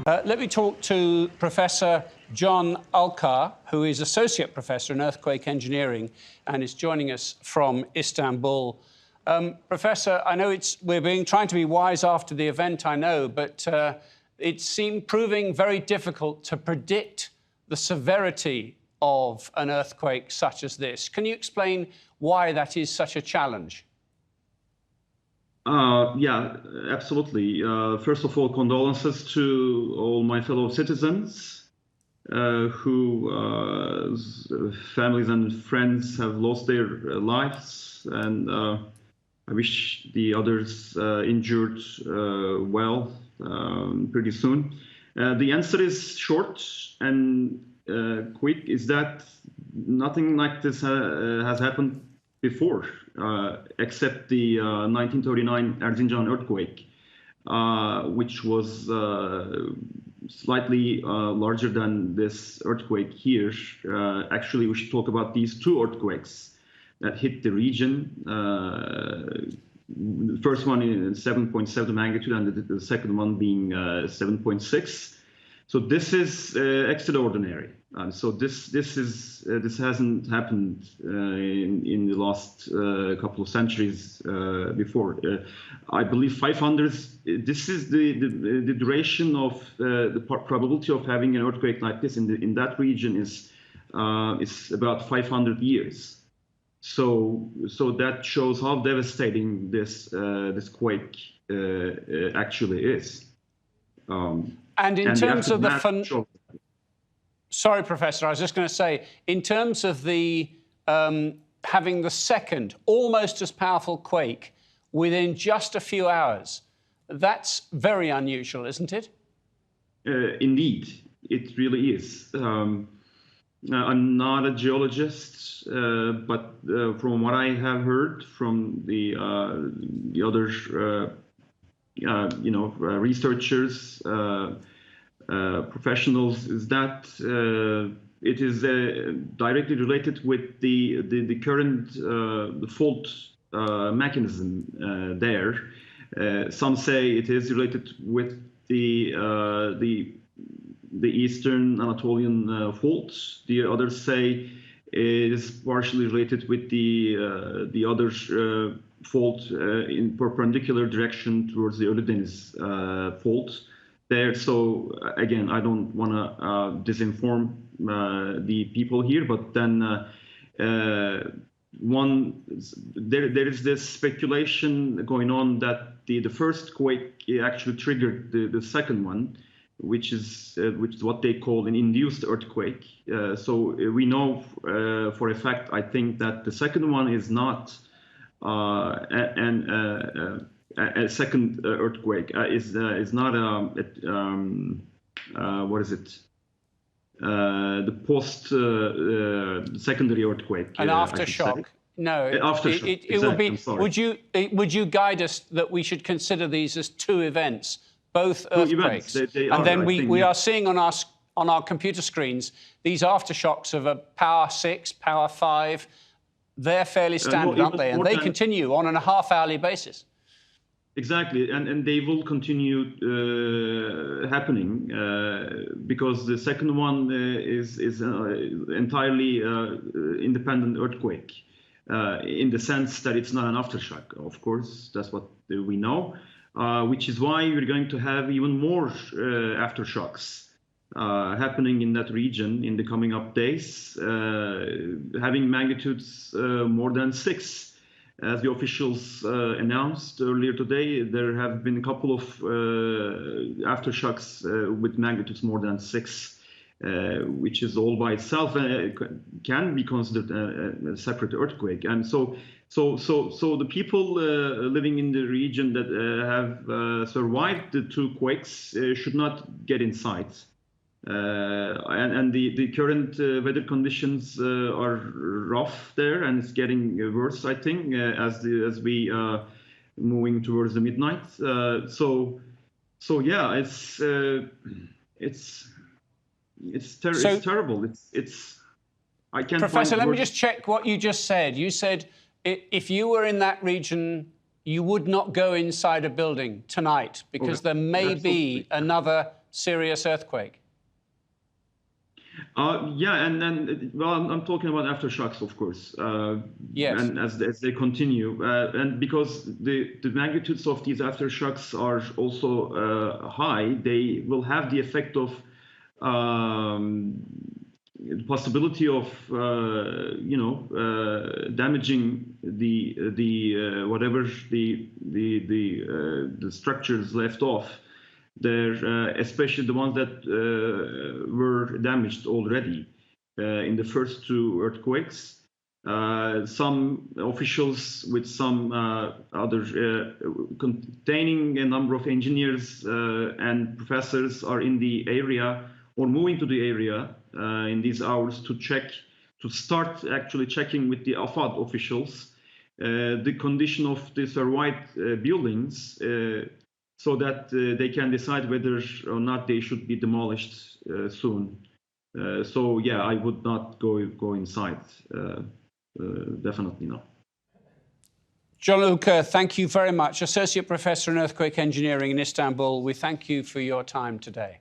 Let me talk to Professor Can Ulker, who is Associate Professor in Earthquake Engineering and is joining us from Istanbul. Professor, I know we're trying to be wise after the event, I know, but it seemed proving very difficult to predict the severity of an earthquake such as this. Can you explain why that is such a challenge? Yeah, absolutely. First of all, condolences to all my fellow citizens who families and friends have lost their lives, and I wish the others injured well pretty soon. The answer is short and quick, is that nothing like this has happened before, except the 1939 Erzincan earthquake, which was slightly larger than this earthquake here. Actually, we should talk about these two earthquakes that hit the region. The first one in 7.7 magnitude, and the second one being 7.6. So this is extraordinary. So this hasn't happened in the last couple of centuries before. I believe 500. This is the duration of the probability of having an earthquake like this in that region is about 500 years. So that shows how devastating this quake actually is. And in terms of the sorry, Professor, I was just going to say, in terms of the having the second, almost as powerful quake within just a few hours, that's very unusual, isn't it? Indeed, it really is. I'm not a geologist, but from what I have heard from the other, researchers, professionals, is that it is directly related with the current fault mechanism there. Some say it is related with the Eastern Anatolian fault. The others say it is partially related with the other fault in perpendicular direction towards the Ölüdeniz fault there. So again, I don't want to disinform the people here, but then there is this speculation going on that the first quake actually triggered the second one, which is what they call an induced earthquake. So we know for a fact, I think, that the second one is not a second earthquake, is not what is it? The post secondary earthquake. An aftershock. No, aftershock. It exactly. would be. Would you guide us that we should consider these as two events, both earthquakes? They and are, then we are seeing on our computer screens these aftershocks of a power 6, power 5. They're fairly standard, aren't they? And they continue on a half-hourly basis. Exactly, and they will continue happening because the second one is entirely independent earthquake in the sense that it's not an aftershock. Of course, that's what we know, which is why we're going to have even more aftershocks happening in that region in the coming up days, having magnitudes more than 6. As the officials announced earlier today, there have been a couple of aftershocks with magnitudes more than 6, which is all by itself can be considered a separate earthquake. And so the people living in the region that have survived the two quakes should not get inside. And the current weather conditions are rough there, and it's getting worse, I think, as we moving towards the midnight. So yeah, it's terrible. I can't. Professor, let me just check what you just said. You said if you were in that region, you would not go inside a building tonight because there may be another serious earthquake? Yeah, and well, I'm talking about aftershocks, of course. Yes. And as they continue, and because the magnitudes of these aftershocks are also high, they will have the effect of the possibility of damaging the whatever the structures left off there, especially the ones that were damaged already in the first two earthquakes. Some officials with some other containing a number of engineers and professors are in the area or moving to the area in these hours to start actually checking with the AFAD officials the condition of the survived buildings so that they can decide whether or not they should be demolished soon. So yeah, I would not go inside. Definitely not. Can Ulker, thank you very much. Associate Professor in Earthquake Engineering in Istanbul, we thank you for your time today.